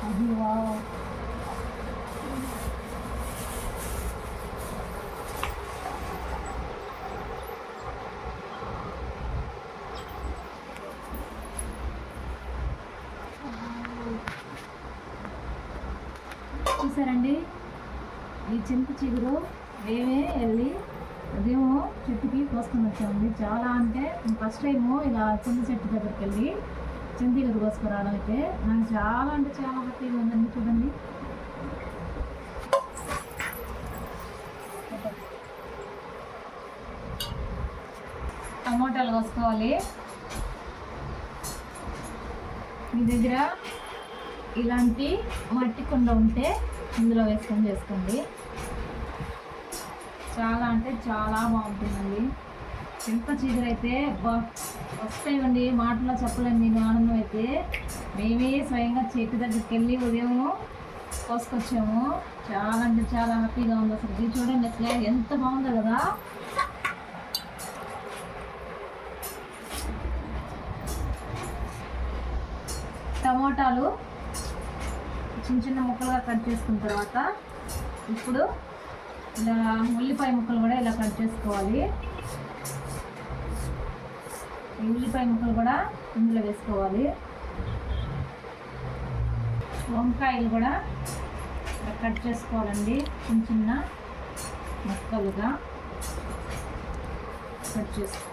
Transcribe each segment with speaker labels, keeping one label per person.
Speaker 1: అది వావ్. చూసారండి, ఈ చింత చిగురు మేమే వెళ్ళి అదేమో చెట్టుకి కోసుకొని వచ్చామండి. చాలా అంటే ఫస్ట్ టైము ఇలా చింత చెట్టు దగ్గరికి వెళ్ళి చింత చిగురు కోసుకురావడం అయితే నాకు చాలా అంటే చాలా హ్యాపీగా ఉందండి. చూడండి, టమోటాలు కోసుకోవాలి. మీ దగ్గర ఇలాంటి మట్టి కుండ ఉంటే ఇందులో వేసుకొని చేసుకోండి. చాలా అంటే చాలా బాగుంటుందండి. చింత చిగురు అయితే వస్తాయండి, మాటలో చెప్పలేము. నేను ఆనందం అయితే మేమే స్వయంగా చెట్టు దగ్గరికి వెళ్ళి ఉదయం కోసుకొచ్చాము. చాలా అంటే చాలా హ్యాపీగా ఉంది. అసలు చూడండి, అసలు ఎంత బాగుందో కదా. టమోటాలు చిన్న చిన్న ముక్కలుగా కట్ చేసుకున్న తర్వాత ఇప్పుడు ఇలా ఉల్లిపాయ ముక్కలు కూడా ఇలా కట్ చేసుకోవాలి. ఈ ఉల్లిపాయ ముక్కలు కూడా ఇందులో వేసుకోవాలి. వంకాయలు కూడా కట్ చేసుకోవాలండి, చిన్న చిన్న ముక్కలుగా కట్ చేసుకోవాలి.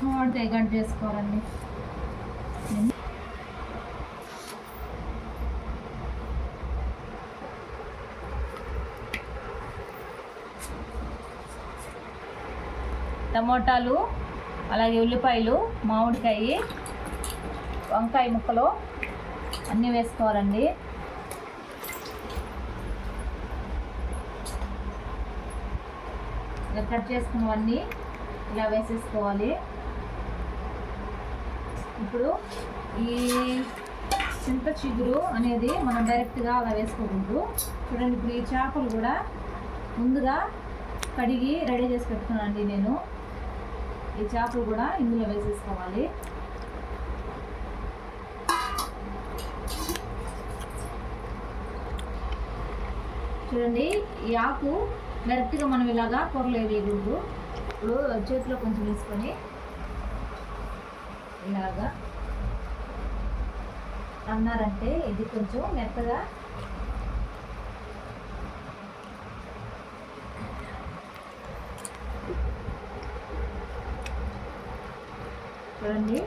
Speaker 1: మామిడికాయ కట్ చేసుకోవాలండి. టమోటాలు, అలాగే ఉల్లిపాయలు, మామిడికాయ, వంకాయ ముక్కలు అన్నీ వేసుకోవాలండి. ఇలా కట్ చేసుకున్నవన్నీ ఇలా వేసేసుకోవాలి. ఇప్పుడు ఈ చింత చిగురు అనేది మనం డైరెక్ట్గా అలా వేసుకోకూడదు. చూడండి, ఇప్పుడు ఈ చేపలు కూడా ముందుగా కడిగి రెడీ చేసి పెట్టుకున్నానండి నేను. ఈ చేపలు కూడా ఇందులో వేసేసుకోవాలి. చూడండి, ఈ ఆకు డైరెక్ట్గా మనం ఇలాగా కూరలో వేయకూడదు. ఇప్పుడు చేతిలో కొంచెం వేసుకొని ఇలాగా అన్నారంటే ఇది కొంచెం మెత్తగా చూడండి,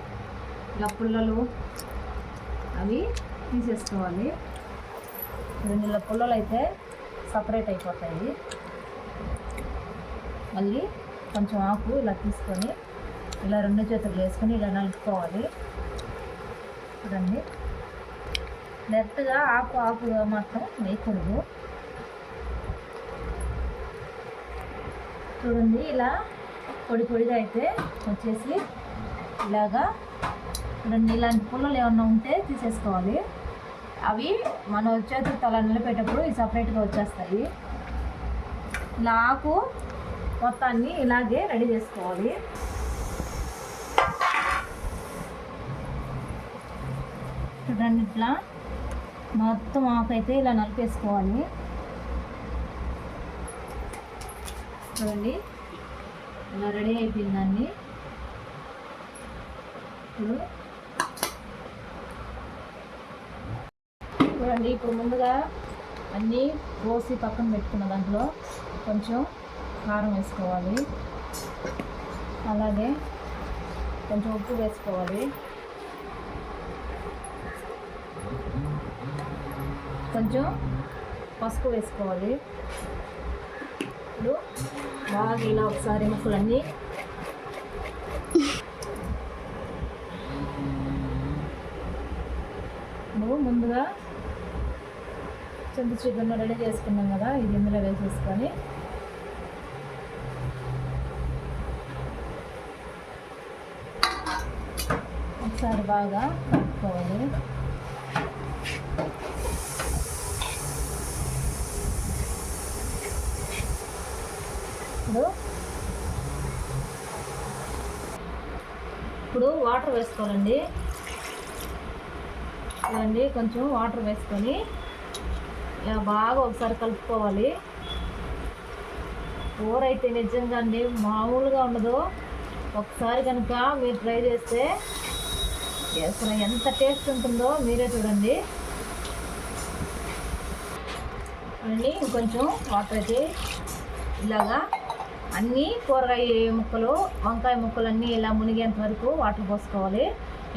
Speaker 1: ఇలా పుల్లలు అవి తీసేసుకోవాలి. చూడండి, ఇలా పుల్లలు అయితే సపరేట్ అయిపోతాయి. మళ్ళీ కొంచెం ఆకు ఇలా తీసుకొని ఇలా రెండు చేతులు వేసుకొని ఇలా నలుపుకోవాలి. చూడండి, డైరెక్ట్గా ఆకుగా మాత్రం వేయకూడదు. చూడండి, ఇలా పొడిగా అయితే వచ్చేసి ఇలాగా చూడండి, ఇలాంటి పుల్లలు ఏమన్నా ఉంటే తీసేసుకోవాలి. అవి మనం చేతులు తల నిలబెట్టేటప్పుడు ఇవి సపరేట్గా వచ్చేస్తాయి. ఇలా ఆకు మొత్తాన్ని ఇలాగే రెడీ చేసుకోవాలి. చూడండి, ఇట్లా మొత్తం ఆకు అయితే ఇలా నలిపేసుకోవాలి. చూడండి, ఇలా రెడీ అయిపోయిందండి. చూడండి, ఇప్పుడు ముందుగా అన్నీ కోసి పక్కన పెట్టుకున్న దాంట్లో కొంచెం కారం వేసుకోవాలి. అలాగే కొంచెం ఉప్పు వేసుకోవాలి. కొంచెం పసుపు వేసుకోవాలి. ఇప్పుడు బాగా ఇలా ఒకసారి ముక్కలన్నీ ముందుగా చింత చికెన్ రెడీ చేసుకున్నాం కదా, ఇది ఇందులో వేసేసుకొని ఒకసారి బాగా కలుపుకోవాలి. ఇప్పుడు వాటర్ వేసుకోవాలండి. చూడండి, కొంచెం వాటర్ వేసుకొని ఇలా బాగా ఒకసారి కలుపుకోవాలి. కూర అయితే నిజంగా అండి మామూలుగా ఉండదు. ఒకసారి కనుక మీరు ట్రై చేస్తే అసలు ఎంత టేస్ట్ ఉంటుందో మీరే చూడండి. అండి ఇంకొంచెం వాటర్ అయితే ఇలాగా అన్నీ కూరగాయ ముక్కలు, వంకాయ ముక్కలు అన్నీ ఇలా మునిగేంత వరకు వాటర్ పోసుకోవాలి.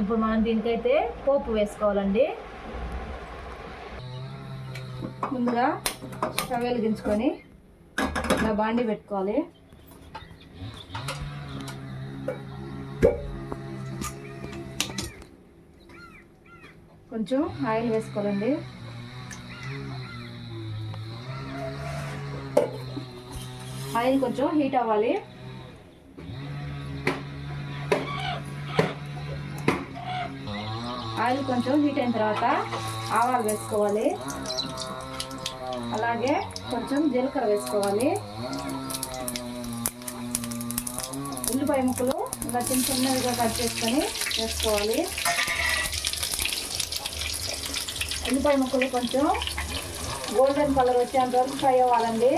Speaker 1: ఇప్పుడు మనం దీనికైతే పోపు వేసుకోవాలండి. ముందుగా స్టవ్ వెలిగించుకొని ఇలా బాండి పెట్టుకోవాలి. కొంచెం ఆయిల్ వేసుకోవాలండి. ఆయిల్ కొంచెం హీట్ అవ్వాలి. ఆయిల్ కొంచెం హీట్ అయిన తర్వాత ఆవాలు వేసుకోవాలి. అలాగే కొంచెం జీలకర్ర వేసుకోవాలి. ఉల్లిపాయ ముక్కలు ఇలా చిన్న చిన్నవిగా కట్ చేసుకొని వేసుకోవాలి. ఉల్లిపాయ ముక్కలు కొంచెం గోల్డెన్ కలర్ వచ్చేంత వరకు ఫ్రై అవ్వాలండి.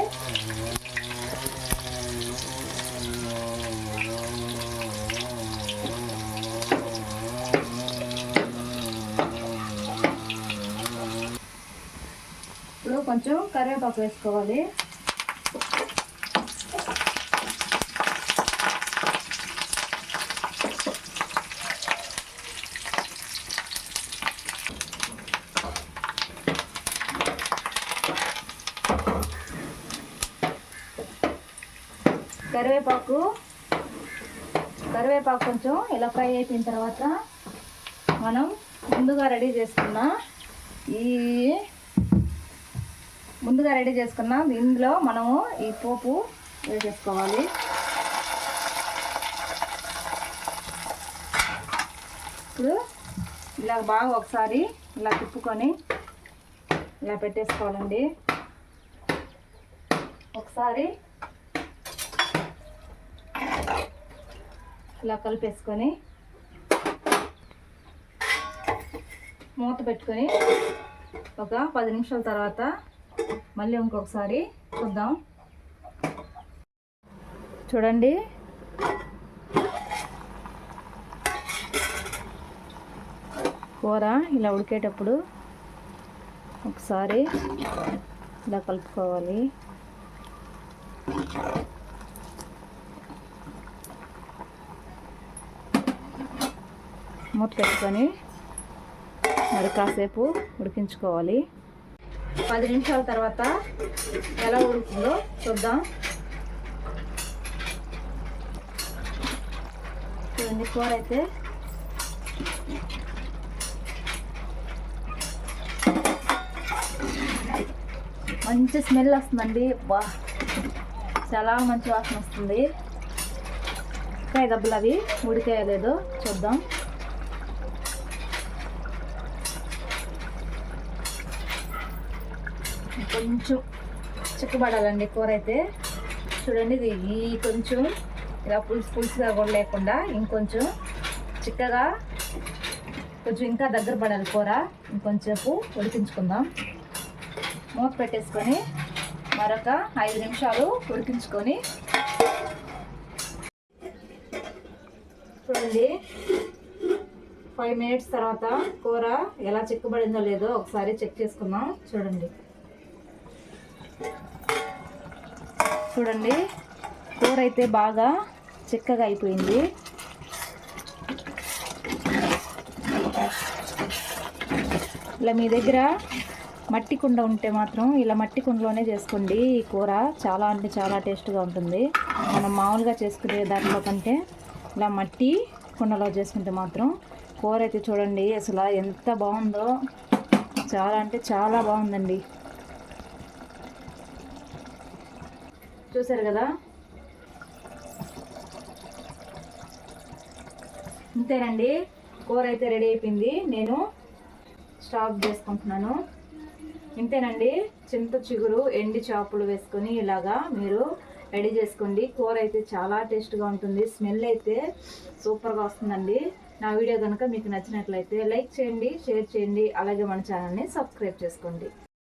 Speaker 1: ఇప్పుడు కొంచెం కరివేపాకు వేసుకోవాలి. కరివేపాకు కొంచెం ఇలా ఫ్రై అయిపోయిన తర్వాత మనం ముందుగా రెడీ చేసుకున్న ఇందులో మనము ఈ పోపు వేసేసుకోవాలి. ఇప్పుడు ఇలా బాగా ఒకసారి ఇలా తిప్పుకొని ఇలా పెట్టేసుకోవాలండి. ఒకసారి ఇలా కలిపేసుకొని మూత పెట్టుకొని ఒక 10 నిమిషాల తర్వాత మళ్ళీ ఇంకొకసారి చూద్దాం. చూడండి, కూర ఇలా ఉడికేటప్పుడు ఒకసారి ఇలా కలుపుకోవాలి. మూత పెట్టుకొని మరి కాసేపు ఉడికించుకోవాలి. 10 నిమిషాల తర్వాత ఎలా ఉడుకుతుందో చూద్దాం. చూడండి, కూర అయితే మంచి స్మెల్ వస్తుందండి. బా, చాలా మంచి వాసన వస్తుంది. కాయ దెబ్బలు అవి ఉడికేయలేదో చూద్దాం. కొంచెం చిక్కబడాలండి కూర అయితే. చూడండి, ఇది కొంచెం ఇలా పులుసుగా కూడా లేకుండా ఇంకొంచెం చిక్కగా కొంచెం ఇంకా దగ్గర పడాలి కూర. ఇంకొంచెంసేపు ఉడికించుకుందాం. మూత పెట్టేసుకొని మరొక 5 నిమిషాలు ఉడికించుకొని చూడండి. 5 మినిట్స్ తర్వాత కూర ఎలా చిక్కబడిందో లేదో ఒకసారి చెక్ చేసుకుందాం. చూడండి, కూర అయితే బాగా చిక్కగా అయిపోయింది. ఇలా మీ దగ్గర మట్టి కుండ ఉంటే మాత్రం ఇలా మట్టి కుండలోనే చేసుకోండి. ఈ కూర చాలా అంటే చాలా టేస్ట్గా ఉంటుంది. మనం మామూలుగా చేసుకునే దాంట్లో కంటే ఇలా మట్టి కుండలో చేసుకుంటే మాత్రం కూర అయితే చూడండి అసలు ఎంత బాగుందో. చాలా అంటే చాలా బాగుందండి. చూసారు కదా, ఇంతేనండి. కూర అయితే రెడీ అయిపోయింది. నేను స్టాప్ చేసుకుంటున్నాను. ఇంతేనండి, చింత చిగురు ఎండి చేపలు వేసుకొని ఇలాగా మీరు రెడీ చేసుకోండి. కూర అయితే చాలా టేస్ట్గా ఉంటుంది. స్మెల్ అయితే సూపర్గా వస్తుందండి. నా వీడియో కనుక మీకు నచ్చినట్లయితే లైక్ చేయండి, షేర్ చేయండి, అలాగే మన ఛానల్ని సబ్స్క్రైబ్ చేసుకోండి.